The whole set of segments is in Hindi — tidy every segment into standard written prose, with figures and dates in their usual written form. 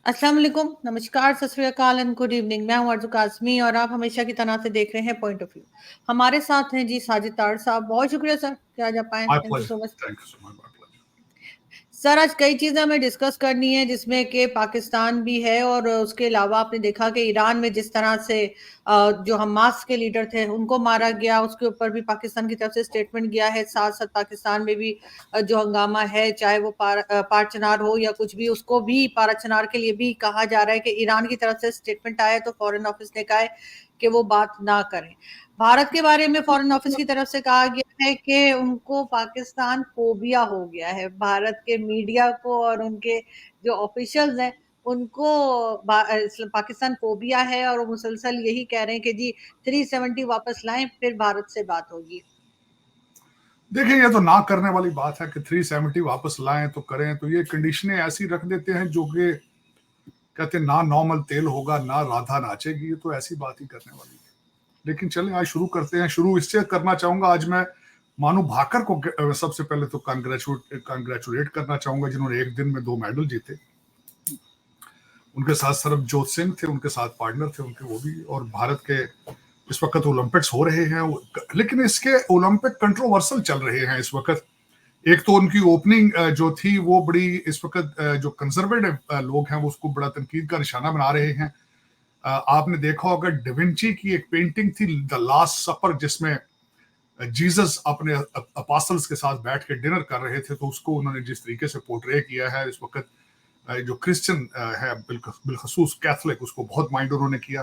अस्सलाम वालेकुम, नमस्कार, सत श्री अकाल एंड गुड इवनिंग। मैं हूं अर्ज़ू काज़मी और आप हमेशा की तरह से देख रहे हैं पॉइंट ऑफ व्यू। हमारे साथ हैं जी साजिद तार साहब। बहुत शुक्रिया सर कि आज आप आए। My thank you pleasure. So much. Thank you so much. My pleasure. Sir आज कई चीज़ें हमें डिस्कस करनी है जिसमें कि पाकिस्तान भी है और उसके अलावा आपने देखा कि ईरान में जिस तरह से जो हमास के लीडर थे उनको मारा गया, उसके ऊपर भी पाकिस्तान की तरफ से स्टेटमेंट गया है। साथ साथ पाकिस्तान में भी जो हंगामा है, चाहे वो पार चनार हो या कुछ भी, उसको भी पारा चनार के लिए भी कहा जा रहा है कि ईरान की तरफ से स्टेटमेंट आया तो फॉरेन ऑफिस ने कहा है कि वो बात ना करें। भारत के बारे में फॉरेन ऑफिस की तरफ से कहा गया है कि उनको पाकिस्तान फोबिया हो गया है। भारत के मीडिया को और उनके जो ऑफिशियल्स हैं उनको पाकिस्तान फोबिया है और वो मुसलसल यही कह रहे हैं कि जी 370 वापस लाएं फिर भारत से बात होगी। देखिए, ये तो ना करने वाली बात है कि 370 वापस लाएं तो करें, तो ये कंडीशनें ऐसी रख देते हैं जो कि कहते हैं ना नॉर्मल तेल होगा ना राधा नाचेगी। ये तो ऐसी बात ही करने वाली है। लेकिन चलें आज शुरू करते हैं। शुरू इससे करना चाहूंगा, आज मैं मानू भाकर को सबसे पहले तो कांग्रेचुलेट करना चाहूंगा, जिन्होंने एक दिन में 2 मेडल जीते। उनके साथ सरबजोत सिंह थे, उनके साथ पार्टनर थे उनके, वो भी। और भारत के इस वक्त ओलंपिक्स हो रहे हैं, लेकिन इसके ओलंपिक कंट्रोवर्सल चल रहे हैं इस वक्त। एक तो उनकी ओपनिंग जो थी वो बड़ी इस वक्त जो कंजर्वेटिव लोग हैं वो उसको बड़ा तनकीद का निशाना बना रहे हैं। आपने देखा होगा डिविंची की एक पेंटिंग थी द लास्ट सपर, जिसमें जीसस अपने अपोस्टल्स के साथ बैठ के डिनर कर रहे थे, तो उसको उन्होंने जिस तरीके से पोर्ट्रे किया है इस वक्त, जो क्रिश्चियन है बिलखसूस कैथोलिक, उसको बहुत माइंड उन्होंने किया।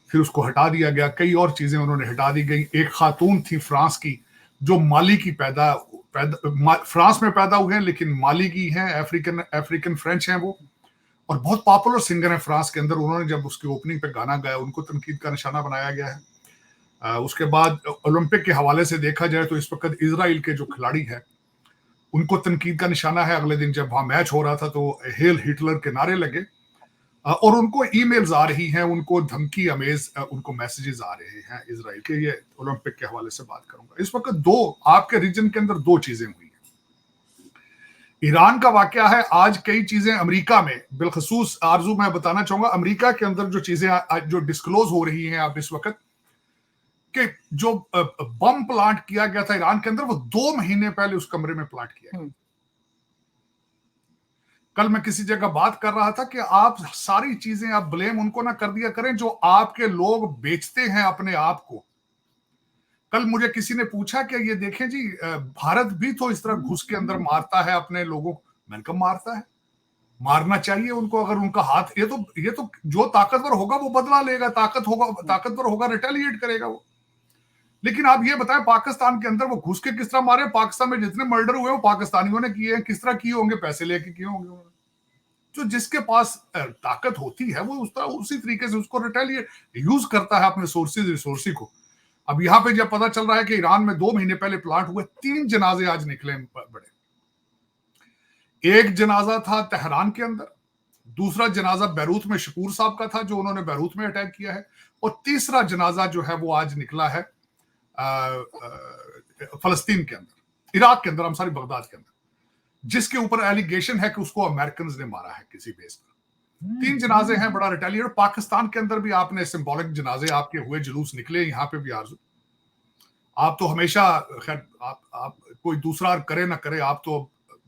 फिर उसको हटा दिया गया, कई और चीजें उन्होंने हटा दी गई। एक खातून थी फ्रांस की जो माली की फ्रांस में पैदा हुए हैं लेकिन माली की हैं, अफ्रीकन अफ्रीकन फ्रेंच हैं वो, और बहुत पॉपुलर सिंगर है फ्रांस के अंदर। उन्होंने जब उसकी ओपनिंग पे गाना गाया उनको तनकीद का निशाना बनाया गया है। उसके बाद ओलंपिक के हवाले से देखा जाए तो इस वक्त इजराइल के जो खिलाड़ी है उनको तनकीद का निशाना है। अगले दिन जब वहां मैच हो रहा था तो हेल हिटलर के नारे लगे, और उनको ईमेल्स आ रही हैं, उनको धमकी अमेज उनको मैसेजेस आ रहे हैं इजराइल के। ये ओलंपिक के हवाले से बात करूंगा। इस वक्त दो आपके रीजन के अंदर 2 चीजें हुई हैं। ईरान का वाकया है, आज कई चीजें अमेरिका में, बिलखसूस आरजू मैं बताना चाहूंगा, अमेरिका के अंदर जो चीजें जो डिस्क्लोज हो रही हैं आप इस वक्त, कि जो बम प्लांट किया गया था ईरान के अंदर, वो 2 महीने पहले उस कमरे में प्लांट किया गया। कल मैं किसी जगह बात कर रहा था कि आप सारी चीजें आप ब्लेम उनको ना कर दिया करें जो आपके लोग बेचते हैं अपने आप को। कल मुझे किसी ने पूछा कि ये देखें जी, भारत भी तो इस तरह घुस के अंदर मारता है अपने लोगों को। मैंने कहा मारता है, मारना चाहिए उनको। अगर उनका हाथ, ये तो जो ताकतवर होगा वो बदला लेगा, ताकतवर होगा रिटेलिएट करेगा वो। लेकिन आप ये बताएं पाकिस्तान के अंदर वो घुस के किस तरह मारे? पाकिस्तान में जितने मर्डर हुए वो पाकिस्तानियों ने किए हैं। किस तरह किए होंगे? पैसे लेके किए होंगे। जो जिसके पास ताकत होती है वो उसी तरीके से उसको रिटेलिएट यूज करता है अपने सोर्सेज रिसोर्स को। अब यहां पे जब पता चल रहा है कि ईरान में 2 महीने पहले प्लांट हुए, 3 जनाजे आज निकले बड़े। एक जनाजा था तेहरान के अंदर, दूसरा जनाजा बैरूत में शकूर साहब का था जो उन्होंने बैरूत में अटैक किया है, और तीसरा जनाजा जो है वो आज निकला है फलस्तीन के अंदर, इराक के अंदर, हम सारी बगदाद के अंदर, जिसके ऊपर एलिगेशन है कि उसको अमेरिकन ने मारा है किसी बेस पर। 3 जनाजे हैं, बड़ा रिटेलिएट। पाकिस्तान के अंदर भी आपने सिंबॉलिक जनाजे आपके हुए, जुलूस निकले, यहाँ पे भी आरजू। आप तो हमेशा, खैर आप कोई दूसरा करे ना करे, आप तो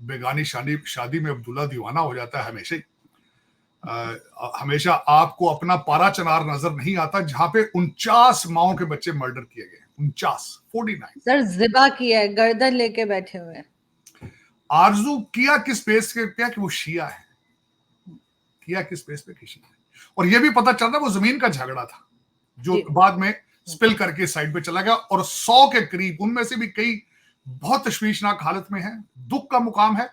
बेगानी शादी में अब्दुल्ला दीवाना हो जाता है हमेशा ही। हमेशा आपको अपना पारा चनार नजर नहीं आता जहां पे 49 माओ के बच्चे मर्डर किए गए। 49 सर जिबा किया है, गर्दन लेके बैठे हुए हैं। आरजू किया किस बेस पे किया कि वो शिया है, किया किस बेस पे कि शिया है। और ये भी पता चल रहा वो जमीन का झगड़ा था जो बाद में स्पिल करके साइड पे चला गया, और 100 के करीब, उनमें से भी कई बहुत तशवीशनाक हालत में है, दुख का मुकाम है,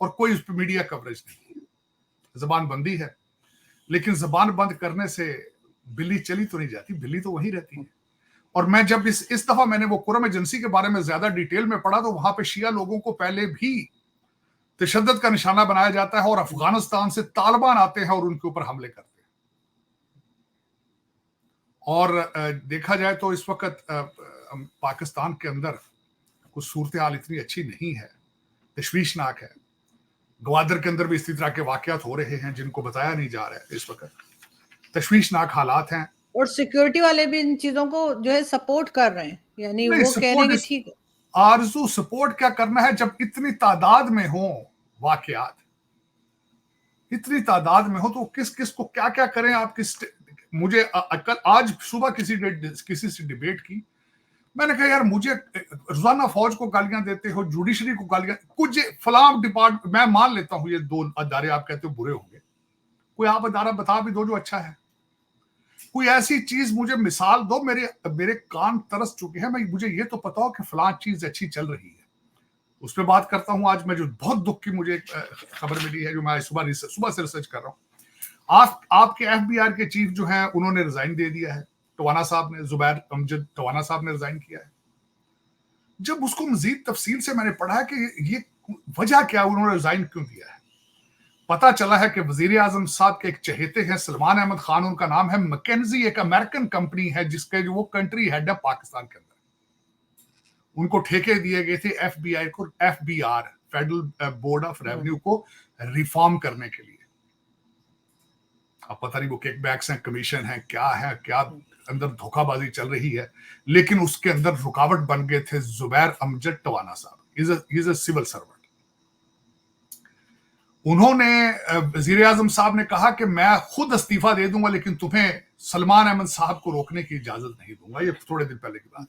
और कोई उस पर मीडिया कवरेज नहीं है। जबान बंदी है, लेकिन जबान बंद करने से बिल्ली चली तो नहीं जाती, बिल्ली तो वहीं रहती है। और मैं जब इस दफा मैंने वो कुरम एजेंसी के बारे में ज्यादा डिटेल में पढ़ा, तो वहां पे शिया लोगों को पहले भी तशद्दुद का निशाना बनाया जाता है, और अफगानिस्तान से तालिबान आते हैं और उनके ऊपर हमले करते हैं। और देखा जाए तो इस वक्त पाकिस्तान के अंदर कुछ सूरत हाल इतनी अच्छी नहीं है, तशवीशनाक है। ग्वादर के अंदर भी इसी तरह के वाकयात हो रहे हैं जिनको बताया नहीं जा रहा है इस वक्त। तशवीशनाक हालात हैं। और सिक्योरिटी वाले भी इन चीजों को जो है सपोर्ट कर रहे हैं, यानी नहीं, वो कह रहे हैं सपोर्ट कि ठीक है। आरजू सपोर्ट क्या करना है जब इतनी तादाद में हो वाकयात, इतनी तादाद में हो तो किस किस को क्या क्या करें आप। मुझे कल आज सुबह किसी से डिबेट की, मैंने कहा यार मुझे रोजाना फौज को गालियां देते हो, जुडिशरी को गालियां, कुछ फलाम डिपार्टमेंट, मैं मान लेता हूं ये दो अदारे आप कहते हो बुरे होंगे, कोई आप अदारा बता भी दो जो अच्छा है। कोई ऐसी चीज मुझे मिसाल दो, मेरे कान तरस चुके हैं, मैं मुझे ये तो पता हो कि फलां चीज अच्छी चल रही है, उस पर बात करता हूं। आज मैं जो बहुत दुख की मुझे खबर मिली है, जो मैं सुबह से रिसर्च कर रहा हूं, आपके एफबीआर के चीफ जो हैं उन्होंने रिजाइन दे दिया है, टवाना साहब ने, जुबैर अमजद टवाना साहब ने रिजाइन किया है। जब उसको मजीद तफसील से मैंने पढ़ा कि ये वजह क्या, उन्होंने रिजाइन क्यों दिया है, पता चला है कि वजीर आजम साहब के एक चहेते हैं सलमान अहमद खान, उनका नाम है मैकेंजी, एक अमेरिकन कंपनी है जिसके जो वो कंट्री हेड है पाकिस्तान के अंदर, उनको ठेके दिए गए थे एफबीआई को, FBR federal board of revenue को रिफॉर्म करने के लिए। अब पता नहीं वो किकबैक्स हैं, कमीशन है, क्या अंदर धोखाबाजी चल रही है, लेकिन उसके अंदर रुकावट बन गए थे जुबैर अमजद टवाना साहब, इज अ सिविल सर्वेंट। उन्होंने वजीर आजम साहब ने कहा कि मैं खुद इस्तीफा दे दूंगा लेकिन तुम्हें सलमान अहमद साहब को रोकने की इजाजत नहीं दूंगा। ये थोड़े दिन पहले की बात।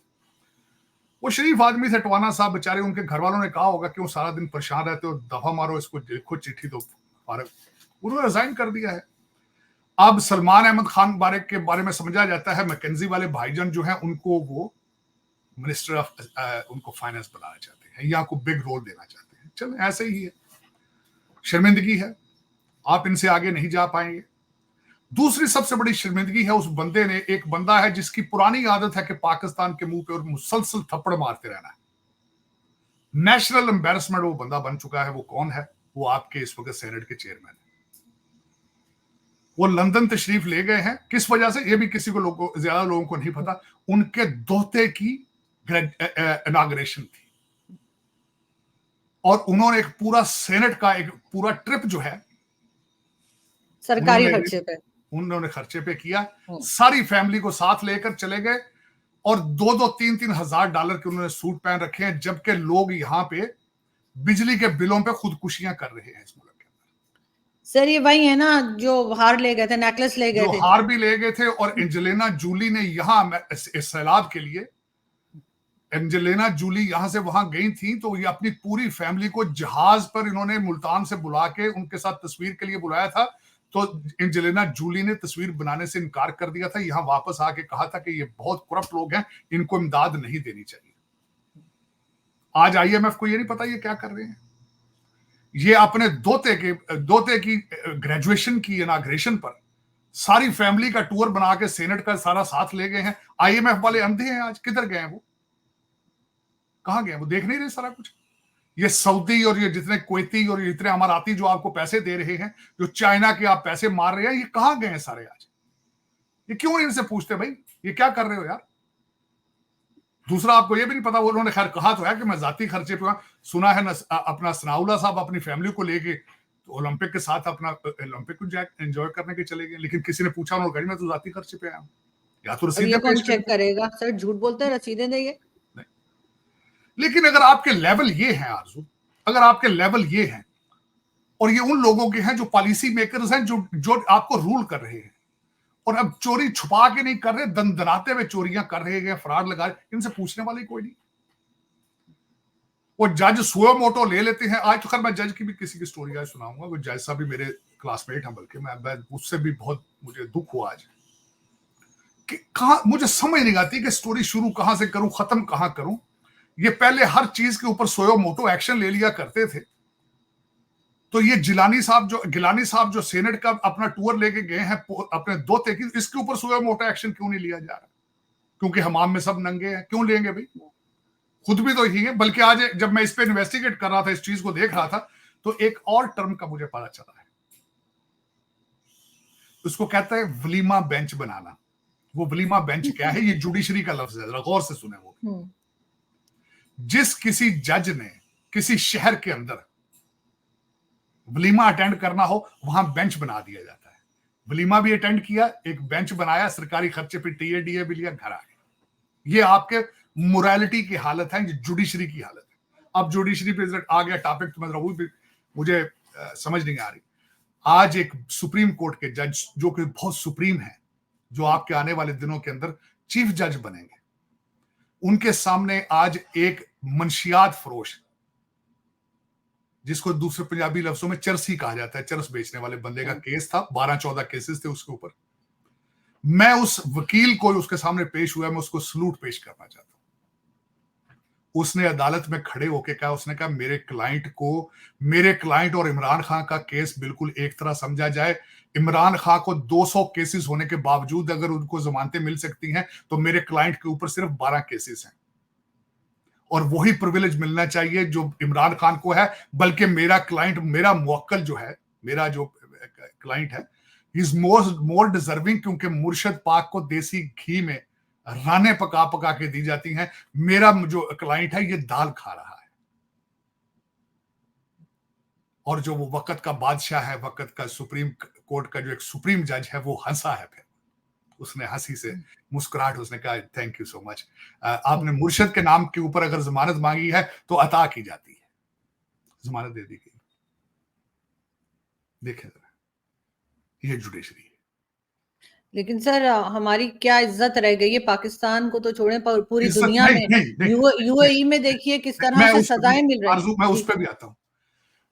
वो शरीफ आदमी थे टवाना साहब, बेचारे उनके घर वालों ने कहा होगा कि वो सारा दिन परेशान रहते हो, दफा मारो इसको, लिखो चिट्ठी तो फारग। उन्होंने रिजाइन कर दिया है। अब सलमान अहमद खान के बारे में समझा जाता है मैकेंजी वाले भाईजान जो हैं उनको वो मिनिस्टर ऑफ उनको फाइनेंस बनाना चाहते हैं या को बिग रोल देना चाहते हैं। चलो ऐसे ही है, शर्मिंदगी है, आप इनसे आगे नहीं जा पाएंगे। दूसरी सबसे बड़ी शर्मिंदगी है उस बंदे ने, एक बंदा है जिसकी पुरानी आदत है कि पाकिस्तान के मुंह पे और मुसलसल थप्पड़ मारते रहना है। नेशनल एम्बेरसमेंट वो बंदा बन चुका है। वो कौन है? वो आपके इस वक्त सेनेट के चेयरमैन है। वो लंदन तशरीफ ले गए हैं, किस वजह से ये भी किसी को ज्यादा लोगों को नहीं पता। उनके दोहते की इनॉग्रेशन थी और उन्होंने एक पूरा सेनेट का एक पूरा ट्रिप जो है सरकारी खर्चे पे उन्होंने खर्चे पे किया, सारी फैमिली को साथ लेकर चले गए और 2-3 हजार डॉलर के उन्होंने सूट पहन रखे हैं, जबकि लोग यहाँ पे बिजली के बिलों पे खुदकुशियां कर रहे हैं इस मुल्क के अंदर। सर ये वही है ना जो हार ले गए थे, नेकलेस ले गए थे, हार भी ले गए थे। और एंजेलिना जूली ने यहाँ इस सैलाब के लिए, एंजेलिना जूली यहां से वहां गई थी तो ये अपनी पूरी फैमिली को जहाज पर इन्होंने मुल्तान से बुला के उनके साथ तस्वीर के लिए बुलाया था। तो एंजेलिना जूली ने तस्वीर बनाने से इनकार कर दिया था, यहां वापस आके कहा था कि ये बहुत करप्ट लोग हैं, इनको इमदाद नहीं देनी चाहिए। आज आईएमएफ को ये नहीं पता ये क्या कर रहे हैं। ये अपने दोते की ग्रेजुएशन की इनाग्रेशन पर सारी फैमिली का टूर बना के सेनेट का सारा साथ ले गए हैं। आईएमएफ वाले अंधे हैं आज, किधर गए हैं वो, कहां गए? वो देख नहीं रहे सारा कुछ। ये सऊदी और ये जितने कुवैती और ये जितने अमाराती जो आपको पैसे दे रहे हैं, जो चाइना के आप पैसे मार रहे हैं, ये कहां गए हैं सारे आज? ये क्यों नहीं इनसे पूछते भाई ये क्या कर रहे हो यार? दूसरा आपको ये भी नहीं पता, वो उन्होंने खैर कहा तो है कि मैं जाती खर्चे पे सुना है न, अपना सनाउल्लाह साहब अपनी फैमिली को लेके तो ओलंपिक के साथ अपना ओलंपिक को एंजॉय करने के चले गए, लेकिन किसी ने पूछा उन्होंने कहा मैं तो जाती खर्चे पे आया हूं। या तो रसीदें कौन चेक करेगा सर? झूठ बोलते हैं, रसीदें देंगे। लेकिन अगर आपके लेवल ये हैं आरजू, अगर आपके लेवल ये हैं और ये उन लोगों के हैं जो पॉलिसी मेकर्स हैं, जो आपको रूल कर रहे हैं और अब चोरी छुपा के नहीं कर रहे, दनाते हुए चोरियां कर रहे हैं, फ्रॉड लगा रहे, इनसे पूछने वाले कोई नहीं। वो जज सुओ मोटो ले लेते हैं। आज तो खैर मैं जज की भी किसी की स्टोरी आज सुनाऊंगा। वो जज साहब भी मेरे क्लासमेट हैं, बल्कि मैं उससे भी बहुत मुझे दुख हुआ आज कि कहां, मुझे समझ नहीं आती कि स्टोरी शुरू कहां से करूं, खत्म कहां करूं। ये पहले हर चीज के ऊपर सोयो मोटो एक्शन ले लिया करते थे, तो ये गिलानी साहब जो सेनेट का अपना टूर लेके गए हैं अपने दोते की, इसके ऊपर सोयो मोटो एक्शन क्यों नहीं लिया जा रहा? क्योंकि हमाम में सब नंगे हैं। क्यों लेंगे भाई? खुद भी तो यही है। बल्कि आज जब मैं इस पे इन्वेस्टिगेट कर रहा था, इस चीज को देख रहा था, तो एक और टर्म का मुझे पता चला है, उसको कहता है वलीमा बेंच बनाना। वो वलीमा बेंच क्या है? ये जुडिशरी का लफ्ज है, गौर से सुने। वो जिस किसी जज ने किसी शहर के अंदर वलीमा अटेंड करना हो, वहां बेंच बना दिया जाता है। वलीमा भी अटेंड किया, एक बेंच बनाया, सरकारी खर्चे पे टीए भी लिया, घर आ गए। ये आपके मोरालिटी की हालत है, जुडिशरी की हालत है। अब जुडिशरी पे आ गया टॉपिक, तो मतलब मुझे समझ नहीं आ रही। आज एक सुप्रीम कोर्ट के जज जो कि बहुत सुप्रीम है, जो आपके आने वाले दिनों के अंदर चीफ जज बनेंगे, उनके सामने आज एक मंशियात फरोश, जिसको दूसरे पंजाबी लफ्जों में चरसी कहा जाता है, चरस बेचने वाले बंदे का केस था, 12-14 केसेस थे उसके ऊपर। मैं उस वकील को उसके सामने पेश हुआ, मैं उसको सलूट पेश करना चाहता हूं। उसने अदालत में खड़े होकर कहा, उसने कहा मेरे क्लाइंट और इमरान खान का केस बिल्कुल एक तरह समझा जाए। इमरान खान को 200 केसेस होने के बावजूद अगर उनको जमानतें मिल सकती हैं, तो मेरे क्लाइंट के ऊपर सिर्फ 12 केसेस हैं, और वही प्रिविलेज मिलना चाहिए जो इमरान खान को है। बल्कि मेरा क्लाइंट, मेरा मुवक्किल जो है, मेरा जो क्लाइंट है, इज मोर डिजर्विंग, क्योंकि मुर्शद पाक को देसी घी में राने पका पका के दी जाती हैं। मेरा जो क्लाइंट है ये दाल खा रहा है। और जो वो वक्त का बादशाह है, वक्त का सुप्रीम कोर्ट का जो एक सुप्रीम जज है, वो हंसा है। फिर उसने हंसी से मुस्कुराहट, उसने कहा थैंक यू सो मच, आपने मुर्शद के नाम के ऊपर अगर जमानत मांगी है तो अता की जाती है, जमानत दे दी गई। देखें जरा, ये जुडिशरी है। लेकिन सर हमारी क्या इज्जत रह गई है, पाकिस्तान को तो छोड़ें, पूरी इज्जत दुनिया नहीं, में। नहीं, नहीं, यूएई में देखिए किस तरह मैं से उस पर भी सजाएं मिल रही आरज़ू, मैं उस जी। पर भी आता हूं।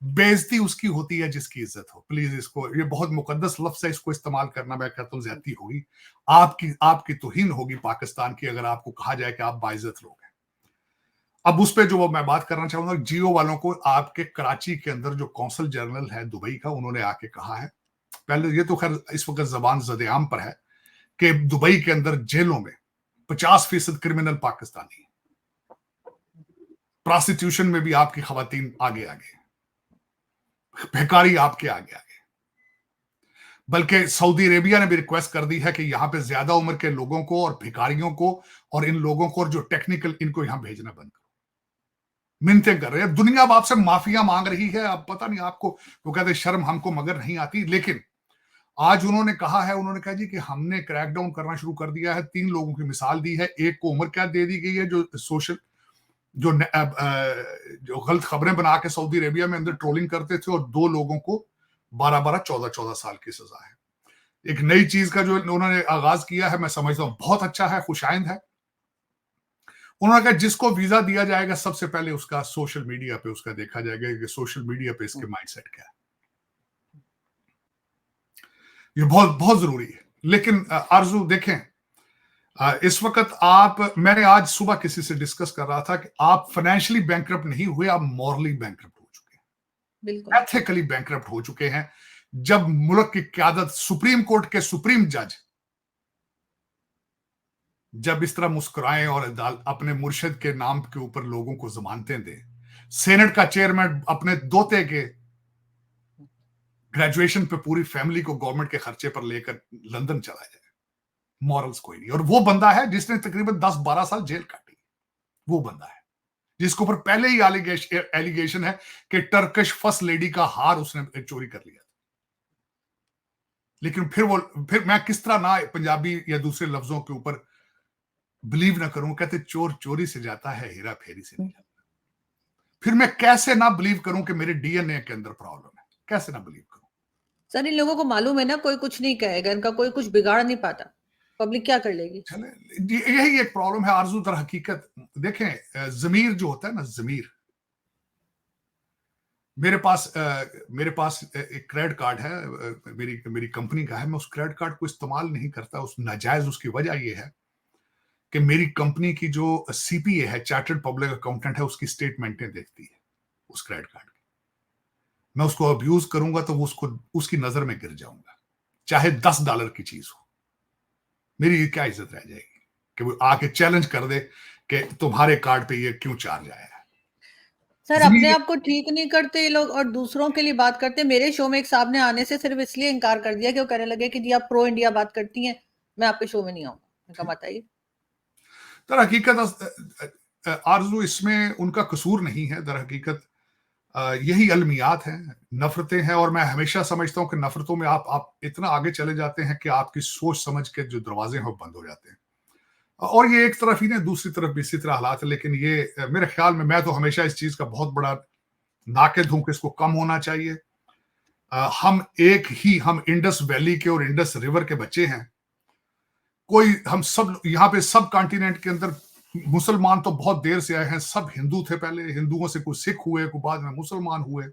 बेइज्जती उसकी होती है जिसकी इज्जत हो। प्लीज, इसको, ये बहुत मुकद्दस लफ्ज है, इसको इस्तेमाल करना मैं कहता हूं ज्यादती होगी। आपकी तौहीन होगी पाकिस्तान की अगर आपको कहा जाए कि आप बाइज्जत लोग हैं। अब उस पर जो मैं बात करना चाहूंगा, जियो वालों को, आपके कराची के अंदर जो कौंसल जनरल है दुबई का, उन्होंने आके कहा है, पहले ये तो खैर इस वक्त जबान जदेआम पर है, कि दुबई के अंदर जेलों में 50% क्रिमिनल पाकिस्तानी है। प्रोस्टिट्यूशन में भी आपकी खवातीन आगे आगे, भिखारी आपके आगे आगे। बल्कि सऊदी अरेबिया ने भी रिक्वेस्ट कर दी है कि यहां पे ज्यादा उम्र के लोगों को और भिखारियों को और इन लोगों को, और जो टेक्निकल, इनको यहां भेजना बंद करो। मिन्नतें कर रहे हैं दुनिया, अब आपसे माफिया मांग रही है। अब पता नहीं आपको, वो कहते शर्म हमको मगर नहीं आती। लेकिन आज उन्होंने कहा है, उन्होंने कहा जी कि हमने क्रैकडाउन करना शुरू कर दिया है। 3 लोगों की मिसाल दी है। एक को उम्र कैद दे दी गई है, जो सोशल जो गलत खबरें बना के सऊदी अरेबिया में अंदर ट्रोलिंग करते थे, और 2 लोगों को 12-12, 14-14 साल की सजा है। एक नई चीज का जो उन्होंने आगाज किया है, मैं समझता हूं बहुत अच्छा है, खुशाइंद है। उन्होंने कहा जिसको वीजा दिया जाएगा, सबसे पहले उसका सोशल मीडिया पे उसका देखा जाएगा कि सोशल मीडिया पे इसके माइंडसेट क्या है। ये बहुत बहुत जरूरी है। लेकिन आरजू देखें, इस वक्त मैंने आज सुबह किसी से डिस्कस कर रहा था कि आप फाइनेंशियली बैंकरप्ट नहीं हुए, आप मॉरली बैंकरप्ट हो चुके हैं, बिल्कुल एथिकली बैंकरप्ट हो चुके हैं। जब मुल्क की क्यादत, सुप्रीम कोर्ट के सुप्रीम जज जब इस तरह मुस्कुराएं और अपने मुर्शिद के नाम के ऊपर लोगों को जमानतें दें, सेनेट का चेयरमैन अपने दोते के ग्रेजुएशन पे पूरी फैमिली को गवर्नमेंट के खर्चे पर लेकर लंदन चला जाए, मॉरल्स कोई नहीं। और वो बंदा है जिसने तकरीबन 10-12 साल जेल काटी। वो बंदा है जिसके ऊपर पहले ही एलिगेशन है कि टर्किश फर्स्ट लेडी का हार उसने चोरी कर लिया। लेकिन फिर मैं किस तरह ना पंजाबी या दूसरे लफ्जों के ऊपर बिलीव ना करूं। कहते चोर चोरी से जाता है, हेरा फेरी से नहीं जाता। फिर मैं कैसे ना बिलीव करूं कि मेरे डीएनए के अंदर प्रॉब्लम है? कैसे ना बिलीव करूं? सर, इन लोगों को मालूम है ना, कोई कुछ नहीं कहेगा, इनका कोई कुछ बिगाड़ नहीं पाता, पब्लिक क्या कर लेगी। चले, यही एक प्रॉब्लम है आरजू। दर हकीकत देखें, जमीर जो होता है ना, जमीर, मेरे पास एक क्रेडिट कार्ड है, मेरी कंपनी का है। मैं उस क्रेडिट कार्ड को इस्तेमाल नहीं करता, उस नाजायज। उसकी वजह यह है कि मेरी कंपनी की जो सीपीए है, चार्टर्ड पब्लिक अकाउंटेंट है, उसकी स्टेटमेंटें देखती है उस क्रेडिट कार्ड की। मैं उसको अब्यूज करूंगा तो वो उसकी नजर में गिर जाऊंगा, चाहे $10 की चीज हो। मेरी क्या इज्जत रह जाएगी कि वो आके चैलेंज कर दे कि तुम्हारे कार्ड पे ये क्यों चार्ज आया है। सर, अपने जमीर, आप को ठीक नहीं करते ये लोग और दूसरों के लिए बात करते। मेरे शो में एक साहब ने आने से सिर्फ इसलिए इनकार कर दिया कि वो कहने लगे कि जी आप प्रो इंडिया बात करती हैं, मैं आपके शो में नहीं आऊंगा। मैं कहा बताइए। दर हकीकत आरजू, इसमें उनका कसूर नहीं है। दर हकीकत यही अलमियात हैं, नफरतें हैं। और मैं हमेशा समझता हूं कि नफरतों में आप इतना आगे चले जाते हैं कि आपकी सोच समझ के जो दरवाजे हैं वो बंद हो जाते हैं। और ये एक तरफ ही नहीं, दूसरी तरफ भी इसी तरह हालात है। लेकिन ये मेरे ख्याल में, मैं तो हमेशा इस चीज का बहुत बड़ा नाकिद हूं कि इसको कम होना चाहिए। हम इंडस वैली के और इंडस रिवर के बच्चे हैं। हम सब यहाँ पे, सब कॉन्टिनेंट के अंदर मुसलमान तो बहुत देर से आए हैं। सब हिंदू थे पहले, हिंदुओं से कुछ सिख हुए, कुछ बाद में मुसलमान हुए।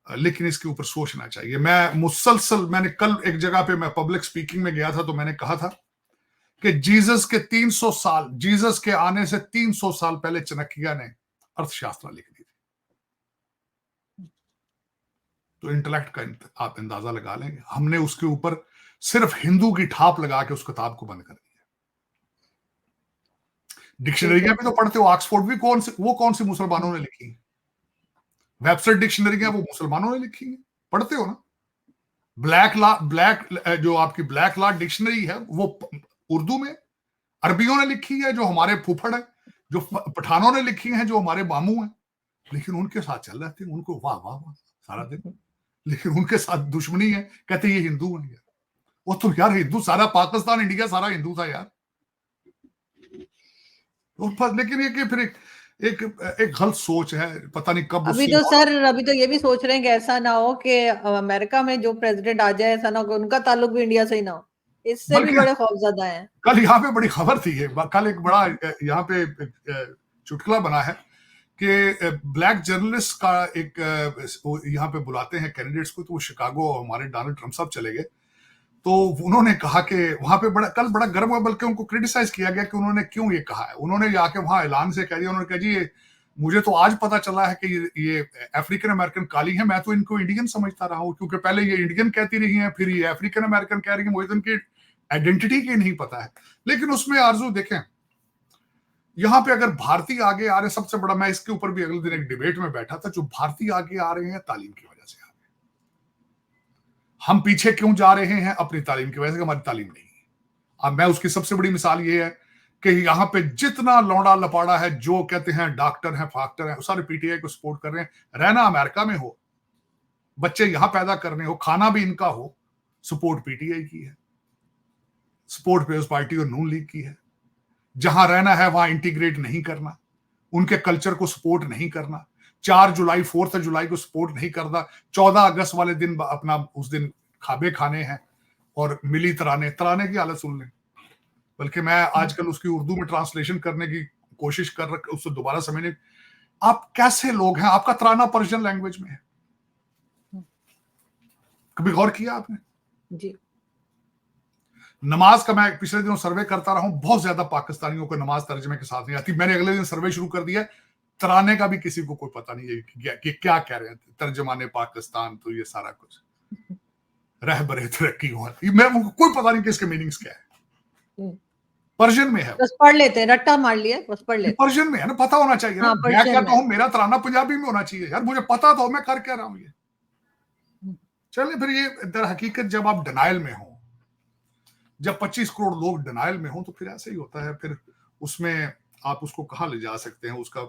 लेकिन इसके ऊपर सोचना चाहिए। मैंने कल एक जगह पे मैं पब्लिक स्पीकिंग में गया था, तो मैंने कहा था कि जीसस के आने से 300 साल पहले चाणक्य ने अर्थशास्त्र लिख दी थी। तो इंटेलेक्ट का आप अंदाजा लगा लेंगे। हमने उसके ऊपर सिर्फ हिंदू की ठाप लगा के उस किताब को बंद कर दिया। डिक्शनरियां भी तो पढ़ते हो, ऑक्सफोर्ड भी कौन सी मुसलमानों ने लिखी? वेबसाइट डिक्शनरियां वो मुसलमानों ने लिखी है, पढ़ते हो ना। जो आपकी ब्लैक लॉ डिक्शनरी है वो उर्दू में अरबियों ने लिखी है, जो हमारे फूफड़ है, जो पठानों ने लिखी है, जो हमारे मामू हैं। लेकिन उनके साथ चल रहे थे, उनको वाह वाह वाह सारा दिन। लेकिन उनके साथ दुश्मनी है, कहते ये हिंदू है यार। वो तो यार हिंदू, सारा पाकिस्तान इंडिया सारा हिंदू था यार। लेकिन ये कि फिर एक गलत सोच है, पता नहीं कब। अभी तो ये भी सोच रहे हैं कि ऐसा ना हो कि अमेरिका में जो प्रेसिडेंट आ जाए, ऐसा ना हो कि उनका ताल्लुक भी इंडिया से ही ना हो। इससे भी बड़े खौफजदा हैं। कल यहाँ पे बड़ी खबर थी, कल एक बड़ा यहाँ पे चुटकुला बना है कि ब्लैक जर्नलिस्ट का एक यहाँ पे बुलाते हैं कैंडिडेट्स को, तो वो शिकागो हमारे डोनाल्ड ट्रम्प साहब चले गए। तो उन्होंने कहा कि वहां पे कल बड़ा गर्म हुआ, बल्कि उनको क्रिटिसाइज किया गया कि उन्होंने क्यों ये कहा है। उन्होंने आके वहां ऐलान से कह दिया, उन्होंने कहा जी मुझे तो आज पता चला है कि ये अफ्रीकन अमेरिकन काली है। मैं तो इनको इंडियन समझता रहा हूँ, क्योंकि पहले ये इंडियन कहती रही है, फिर ये अफ्रीकन अमेरिकन कह रही है। मुझे तो इनकी आइडेंटिटी की नहीं पता है। लेकिन उसमें आरजू देखें, यहाँ पे अगर भारतीय आगे आ रहे, सबसे बड़ा, मैं इसके ऊपर भी अगले दिन एक डिबेट में बैठा था, जो भारतीय आगे आ रहे हैं तालीम की वजह से आ रहे हैं। हम पीछे क्यों जा रहे हैं? अपनी तालीम की वजह से। हमारी तालीम नहीं है। अब मैं उसकी सबसे बड़ी मिसाल ये है कि यहाँ पे जितना लौंडा लपाड़ा है, जो कहते हैं डॉक्टर हैं, फाक्टर हैं, सारे पीटीआई को सपोर्ट कर रहे हैं। रहना अमेरिका में हो, बच्चे यहां पैदा करने हो, खाना भी इनका हो, सपोर्ट पीटीआई की है, सपोर्ट पीपल्स पार्टी और नून लीग की है। जहां रहना है वहां इंटीग्रेट नहीं करना, उनके कल्चर को सपोर्ट नहीं करना, 4 जुलाई को सपोर्ट नहीं करना, 14 अगस्त वाले दिन अपना उस दिन खाबे खाने हैं और मिली तराने की हालत सुन लें। बल्कि मैं आजकल उसकी उर्दू में ट्रांसलेशन करने की कोशिश कर रहा, उससे दोबारा समझने। आप कैसे लोग हैं? आपका तराना पर्शियन लैंग्वेज में है, कभी गौर किया आपने? जी। नमाज का मैं पिछले दिनों सर्वे करता रहा हूं, बहुत ज्यादा पाकिस्तानियों को नमाज तर्जमे के साथ नहीं आती। मैंने अगले दिन सर्वे शुरू कर दिया, तराने का भी किसी को कोई पता नहीं है कि क्या कह रहे हैं तर्जमाने पाकिस्तान। तो ये सारा कुछ रह बरे तरक्की हुआ, मैं कोई पता नहीं कि इसके मीनिंग्स क्या है। पर्शियन में है, बस पढ़ लेते हैं, रट्टा मार लिया, बस पढ़ लेते। पर्शियन में है ना, पता होना चाहिए ना। हाँ, मैं कहता हूं मेरा तराना पंजाबी में होना चाहिए यार, मुझे पता तो मैं कर क्या रहा हूं ये। चलिए, फिर ये दर हकीकत जब आप डिनाइल में हो, जब 25 करोड़ लोग डिनाइल में हो, तो फिर ऐसे ही होता है। फिर उसमें आप उसको कहां ले जा सकते हैं? उसका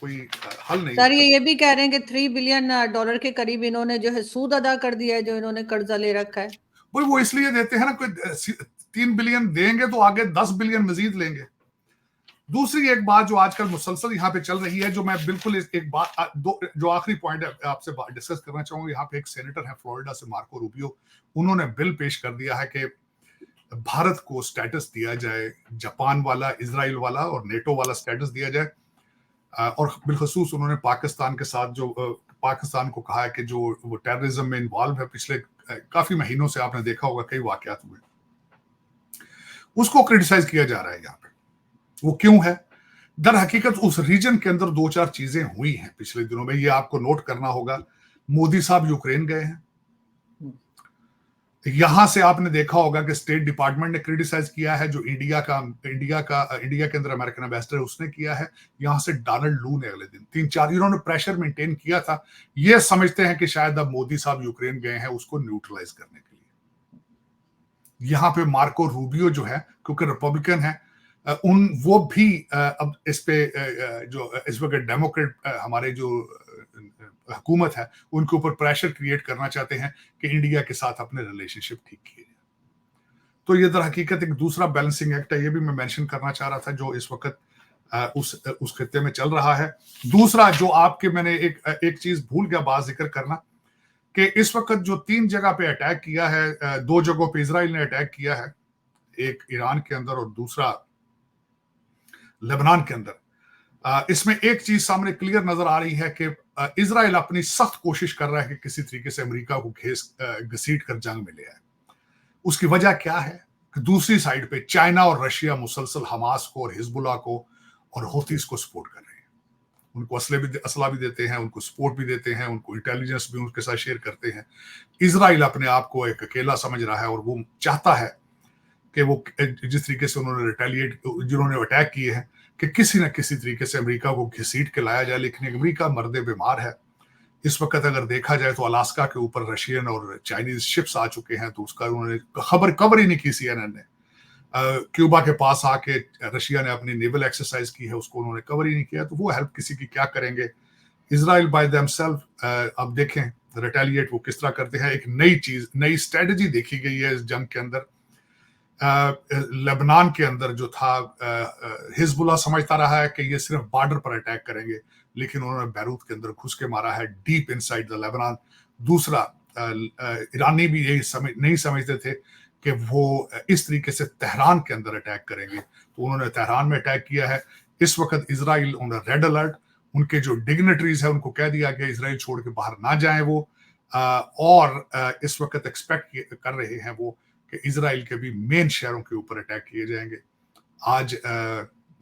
कोई हल नहीं। सर ये भी कह रहे हैं कि $3 बिलियन के करीब इन्होंने जो है सूद अदा कर दिया है, जो इन्होंने कर्जा ले रखा है। वो इसलिए देते हैं ना, कोई 3 बिलियन देंगे तो आगे 10 बिलियन मजीद लेंगे। दूसरी एक बात जो आजकल मुसलसल यहाँ पे चल रही है, जो मैं बिल्कुल एक बात, जो आखिरी पॉइंट है आपसे डिस्कस करना चाहूंगा। यहाँ पे एक सेनेटर है फ्लोरिडा से, मार्को रूबियो, उन्होंने बिल पेश कर दिया है कि भारत को स्टेटस दिया जाए, जापान वाला, इजराइल वाला और नेटो वाला स्टेटस दिया जाए। और बिलखसूस उन्होंने पाकिस्तान के साथ जो पाकिस्तान को कहा है कि जो वो टेररिज्म में इन्वॉल्व है, पिछले काफी महीनों से आपने देखा होगा कई वाकयात हुए, उसको क्रिटिसाइज किया जा रहा है यहाँ पे। वो क्यों है? दर हकीकत उस रीजन के अंदर 2-4 चीजें हुई हैं पिछले दिनों में, ये आपको नोट करना होगा। मोदी साहब यूक्रेन गए हैं, यहां से आपने देखा होगा कि स्टेट डिपार्टमेंट ने क्रिटिसाइज किया है, जो इंडिया के अंदर अमेरिकन एम्बेसडर उसने किया है। यहां से डोनाल्ड लू ने अगले दिन 3-4 इन्होंने प्रेशर मेंटेन किया था। ये समझते हैं कि शायद अब मोदी साहब यूक्रेन गए हैं उसको न्यूट्रलाइज करने के लिए। यहां पे मार्को रूबियो जो है, क्योंकि रिपब्लिकन है, वो भी अब इस पे जो इस वक्त डेमोक्रेट हमारे जो हुकूमत है उनके ऊपर प्रेशर क्रिएट करना चाहते हैं कि इंडिया के साथ अपने रिलेशनशिप ठीक किए जाए। तो ये दर हकीकत एक दूसरा बैलेंसिंग एक्ट है, ये भी मैं मेंशन करना चाह रहा था जो इस वक्त उस खित्ते में चल रहा है। दूसरा जो आपके मैंने एक चीज भूल गया बात जिक्र करना कि इस वक्त जो 3 जगह पे अटैक किया है, 2 जगहों पे इजराइल ने अटैक किया है, एक ईरान के अंदर और दूसरा लेबनान के अंदर। इसमें एक चीज सामने क्लियर नजर आ रही है कि इजराइल अपनी सख्त कोशिश कर रहा है कि किसी तरीके से अमेरिका को घसीट कर जंग में ले आए। उसकी वजह क्या है कि दूसरी साइड पे चाइना और रशिया मुसलसल हमास को और हिजबुल्लाह को और हौतीस को सपोर्ट कर रहे हैं। उनको असला भी देते हैं, उनको सपोर्ट भी देते हैं, उनको इंटेलिजेंस भी उनके साथ शेयर करते हैं। इजराइल अपने आप को एक अकेला समझ रहा है और वो चाहता है कि वो जिस तरीके से उन्होंने रिटेलिएट जिन्होंने अटैक किए हैं कि किसी न किसी तरीके से अमेरिका को घसीट के लाया जाए। लेकिन अमेरिका मर्दे बीमार है इस वक्त। अगर देखा जाए तो अलास्का के ऊपर रशियन और चाइनीज शिप्स आ चुके हैं, तो उसका उन्होंने कवर ही नहीं की CNN ने। क्यूबा के पास आके रशिया ने अपनी नेवल एक्सरसाइज की है, उसको उन्होंने कवर ही नहीं किया। तो वो हेल्प किसी की क्या करेंगे। इजराइल बाय देमसेल्फ अब देखें रिटेलिएट वो किस तरह करते हैं। एक नई स्ट्रेटजी देखी गई है इस जंग के अंदर। लेबनान के अंदर जो था, हिजबुल्लाह समझता रहा है कि ये सिर्फ बॉर्डर पर अटैक करेंगे, लेकिन उन्होंने बैरूत के अंदर घुस के मारा है, डीप इनसाइड द लेबनान। दूसरा, ईरानी भी यही नहीं समझते थे कि वो इस तरीके से तेहरान के अंदर अटैक करेंगे, तो उन्होंने तेहरान में अटैक किया है। इस वक्त इजराइल ऑन रेड अलर्ट, उनके जो डिग्नेटरीज है उनको कह दिया गया इजराइल छोड़ के बाहर ना जाएं वो। और इस वक्त एक्सपेक्ट कर रहे हैं वो कि इजराइल के भी मेन शहरों के ऊपर अटैक किए जाएंगे। आज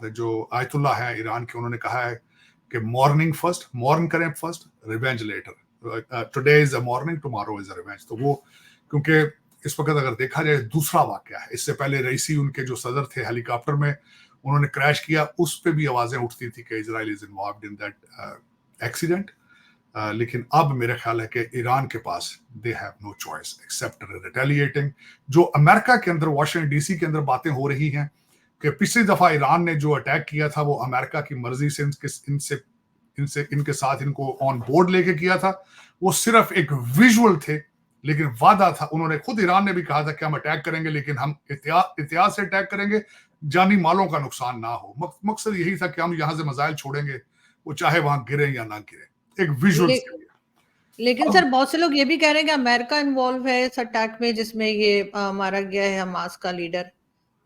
जो आयतुल्लाह है ईरान के, उन्होंने कहा है कि मॉर्न करें first, revenge later. Today is a mourning, tomorrow is a revenge. तो वो क्योंकि इस वक्त अगर देखा जाए दूसरा वाकया है, इससे पहले रईसी उनके जो सदर थे हेलीकॉप्टर में उन्होंने क्रैश किया, उस पर भी आवाजें उठती थी कि Israel is involved in that accident. लेकिन अब मेरा ख्याल है कि ईरान के पास they have no choice except retaliating. जो अमेरिका के अंदर वाशिंगटन DC के अंदर बातें हो रही हैं कि पिछली दफा ईरान ने जो अटैक किया था वो अमेरिका की मर्जी से इनके साथ इनको ऑन बोर्ड लेके किया था। वो सिर्फ एक विजुअल थे, लेकिन वादा था। उन्होंने खुद, ईरान ने भी कहा था कि हम अटैक करेंगे, लेकिन हम एहतियात से अटैक करेंगे, जानी मालों का नुकसान ना हो। मकसद यही था कि हम यहां से मिसाइल छोड़ेंगे, वो चाहे वहां गिरे या ना गिरे। एक विजुअल। लेकिन सर बहुत से लोग ये भी कह रहे हैं कि अमेरिका इन्वॉल्व है इस अटैक में जिसमें ये मारा गया है हमास का लीडर।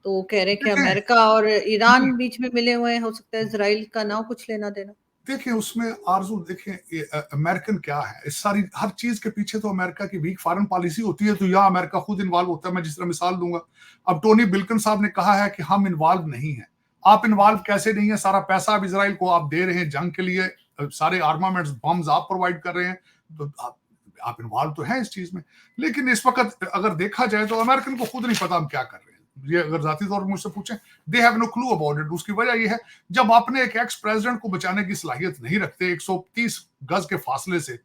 तो वो कह रहे हैं कि अमेरिका और ईरान बीच में मिले हुए हैं, हो सकता है इजराइल का ना कुछ लेना देना। देखिए उसमें आरजू, देखिए अमेरिकन क्या है, इस सारी हर चीज के पीछे तो अमेरिका की वीक फॉरेन पॉलिसी होती है। तो यहाँ अमेरिका खुद इन्वॉल्व होता है। मैं जिस तरह मिसाल दूंगा, अब टोनी बिल्कन साहब ने कहा है कि हम इन्वॉल्व नहीं है। आप इन्वॉल्व कैसे नहीं है? सारा पैसा आप इजराइल को आप दे रहे हैं जंग के लिए, सारे आर्मामेंट्स बम्स आप प्रोवाइड कर रहे हैं, तो आप इन्वॉल्व तो हैं इस चीज में। लेकिन इस वक्त अगर देखा जाए तो अमेरिकन को खुद नहीं पता हम क्या कर रहे हैं। ये अगर जाती तौर पर मुझसे पूछें, they have no clue about it. उसकी वजह ये है, जब आपने एक एक्स प्रेसिडेंट को बचाने की सलाहियत नहीं रखते, 130 गज के फासले से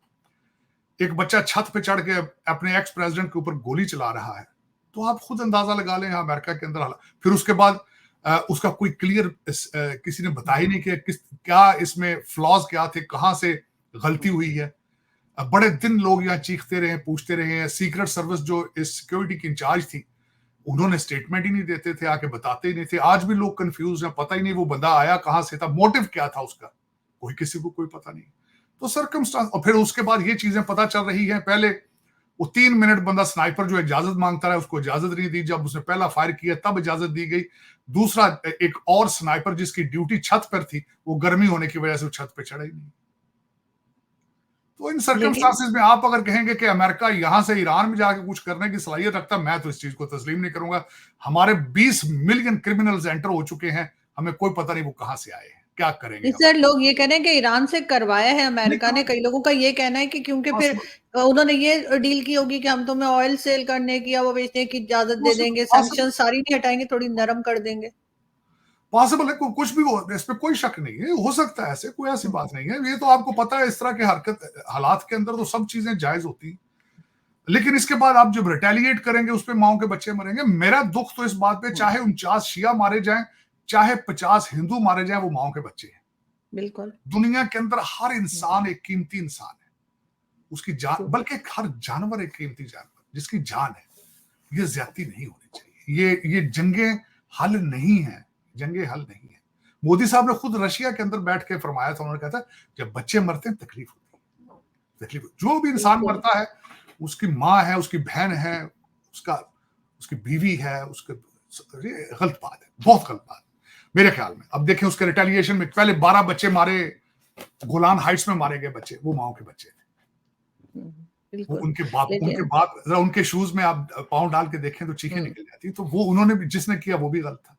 एक बच्चा छत पे चढ़ के अपने एक्स प्रेसिडेंट के ऊपर गोली चला रहा है, तो आप खुद अंदाजा लगा लें अमेरिका के अंदर हालात। फिर उसके बाद उसका कोई क्लियर किसी ने बताया ही नहीं कि क्या इसमें फ्लॉज क्या थे, कहां से गलती हुई है। बड़े दिन लोग यहाँ चीखते रहे, पूछते रहे। सीक्रेट सर्विस जो इस सिक्योरिटी की इंचार्ज थी, उन्होंने स्टेटमेंट ही नहीं देते थे, आके बताते ही नहीं थे। आज भी लोग कंफ्यूज हैं, पता ही नहीं वो बंदा आया कहां से था, मोटिव क्या था उसका, कोई किसी को कोई पता नहीं। तो सर्कमस्टांस, और फिर उसके बाद ये चीजें पता चल रही हैं। पहले वो 3 मिनट बंदा स्नाइपर जो इजाजत मांगता रहा, उसको इजाजत नहीं दी। जब उसने पहला फायर किया तब इजाजत दी गई। दूसरा, एक और स्नाइपर जिसकी ड्यूटी छत पर थी, वो गर्मी होने की वजह से वो छत पे चढ़ा ही नहीं। तो इन सर्कमस्टांसेस में आप अगर कहेंगे कि अमेरिका यहां से ईरान में जाके कुछ करने की सलाहियत रखता, मैं तो इस चीज को तस्लीम नहीं करूंगा। हमारे 20 मिलियन क्रिमिनल्स एंटर हो चुके हैं, हमें कोई पता नहीं वो कहां से आए हैं, क्या करेंगे। सर लोग ये कह रहे हैं कि ईरान से करवाया है अमेरिका ने। कई लोगों का ये कहना है कि क्योंकि फिर उन्होंने ये डील की होगी कि हम तुम्हें ऑयल सेल करने की या वो बेचने की इजाजत दे देंगे, सैंक्शन सारी नहीं हटाएंगे, थोड़ी नरम कर देंगे। पॉसिबल है, कुछ भी हो, इस पे कोई शक नहीं है, हो सकता है ऐसे, कोई ऐसी बात नहीं है। ये तो आपको पता है, इस तरह के हरकत हालात के अंदर तो सब चीजें जायज होती हैं। लेकिन इसके बाद आप जब रिटेलिएट करेंगे, उस पे माओ के बच्चे मरेंगे। मेरा दुख तो इस बात पे, चाहे 49 शिया मारे जाएं, चाहे 50 हिंदू मारे जाएं, वो माओ के बच्चे हैं। बिल्कुल। दुनिया के अंदर हर इंसान एक कीमती इंसान है। उसकी जान, बल्कि हर जानवर एक कीमती जानवर जिसकी जान है, ये ज्यादती नहीं होनी चाहिए। ये जंगें हल नहीं है, जंगें हल नहीं है। मोदी साहब ने खुद रशिया के अंदर बैठ के फरमाया था, उन्होंने कहा था जब बच्चे मरते हैं तकलीफ होती है, तकलीफ। जो भी इंसान मरता है, उसकी माँ है, उसकी बहन है, उसकी बीवी है, उसके गलत बात है, बहुत गलत बात मेरे ख्याल में। अब देखें उसके रिटेलिएशन में पहले 12 बच्चे मारे, गोलान हाइट्स में मारे गए बच्चे, वो माओ के बच्चे थे। वो उनके बाप जरा उनके शूज में आप पांव डाल के देखें तो चीखें निकल जाती। तो वो उन्होंने भी, जिसने किया वो भी गलत था,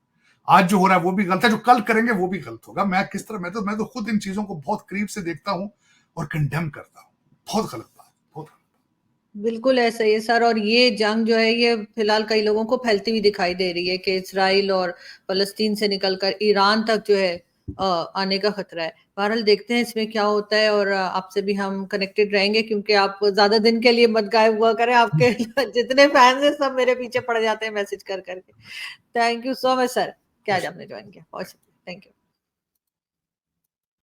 आज जो हो रहा है वो भी गलत है, जो कल करेंगे वो भी गलत होगा। मैं किस तरह, मैं तो खुद इन चीजों को बहुत करीब से देखता हूं और कंडेम करता हूं। बहुत गलत बात, बहुत गलत। बिल्कुल ऐसा ही है सर। और ये जंग जो है ये फिलहाल कई लोगों को फैलती हुई दिखाई दे रही है कि इसराइल और फलस्तीन से निकलकर ईरान तक जो है आने का खतरा है। बहरहाल देखते हैं इसमें क्या होता है, और आपसे भी हम कनेक्टेड रहेंगे, क्योंकि आप ज्यादा दिन के लिए मत गायब हुआ करें। आपके जितने फैंस हैं सब मेरे पीछे पड़ जाते हैं मैसेज कर करके। Thank you so much sir, क्या आज आपने ज्वाइन किया। Thank you.